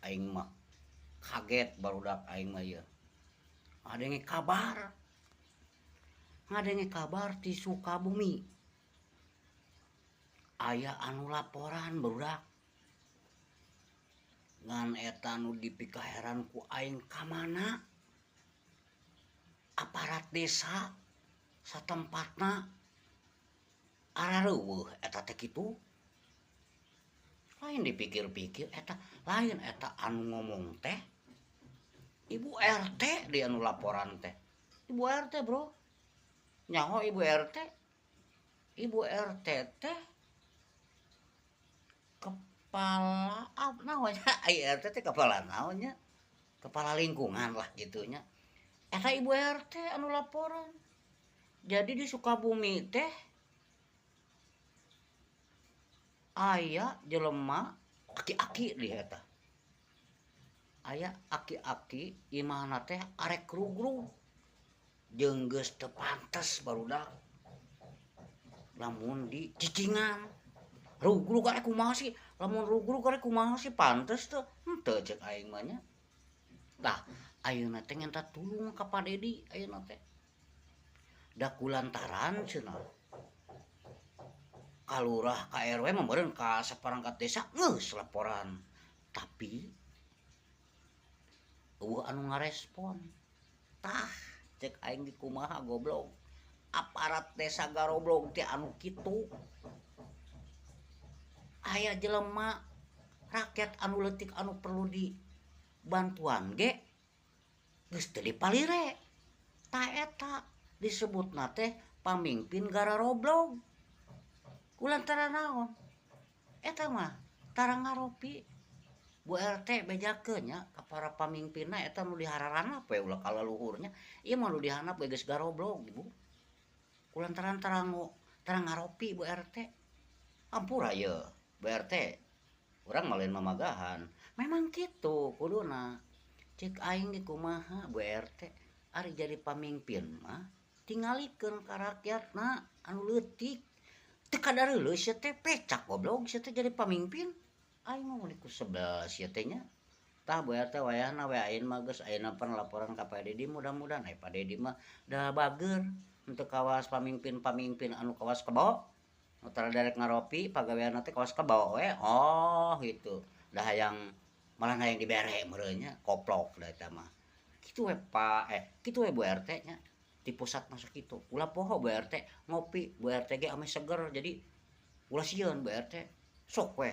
aing mah kaget barudak aing mah ieu. Ngadenge kabar ti Sukabumi. Aya anu laporan barudak. Ngan eta nu dipikaheran ku aing ka mana? Aparat desa satempatna arareuweuh eta teh kitu. Lain dipikir-pikir lain eta anu ngomong teh Ibu RT di anu laporan teh. Ibu RT, Bro. Nyaho Ibu RT? Ibu RT teh kepala apa namanya? RT teh kepala naonnya? Kepala lingkungan lah gitunya. Eta Ibu RT anu laporan. Jadi di Sukabumi teh aya jelema aki-aki di eta. Aya aki-aki imahna teh arek rugrug. Jeung geus teu pantes barudak. Lamun di cicingan. Rugrug arek kumaha sih? Lamun rugrug arek kumaha sih pantes teu? Henteu ceuk aing mah nya. Tah, ayeuna teh ngenta tulung ka Pak Dedi ayeuna teh. Da kulantaran cenah. Kalurah ka RW mah meureun ka saperangkat desa geus laporan. Tapi eueuh anu ngarespon. Tah, cek aing di kumaha goblok. Aparat desa garoblog teh anu kitu. Aya jelema rakyat anu leutik anu perlu di bantuan ge geus teu dipalire. Tah eta disebutna teh pamingpin gararoblog. Kulantaran naon? Eta mah tara ngaropi. Bu RT bejakeun nya ka para pamingpinna eta nu dihararana we ulah kaleluhurnya. Ieu mah nu dihanap geus garoblog, Ibu. Kulantaran tara ngaropi Bu RT. Ampura ieu, Bu RT. Urang mah lain mamagahan. Memang kitu kuduna. Cek aing ge kumaha Bu RT ari jadi pamingpin mah tingalikeun ka rakyatna anu leutik. Teu kadareuleus ieu teh pecak goblok ieu teh jadi pamingpin. Aing mah mun ku sebelah ieu teh nya. Tah Bu RT wayahna we ayeuna mah geus ayeuna pan laporan ka Pak Dedi mudah-mudahan Pak Dedi mah da bageur untuk kawas pamingpin-pamingpin anu kawas kebo. Nu tara derek ngaropi pagaweanna teh kawas kebo we. Oh gitu. Da hayang malah hayang dibere meureun nya koplok da eta mah. Kitu we Pak kitu we Bu RT nya. Di pusat masuk kitu. Ulah poho Bu RT ngopi. Bu RT ge ame seger jadi ulah sieun Bu RT. Sok we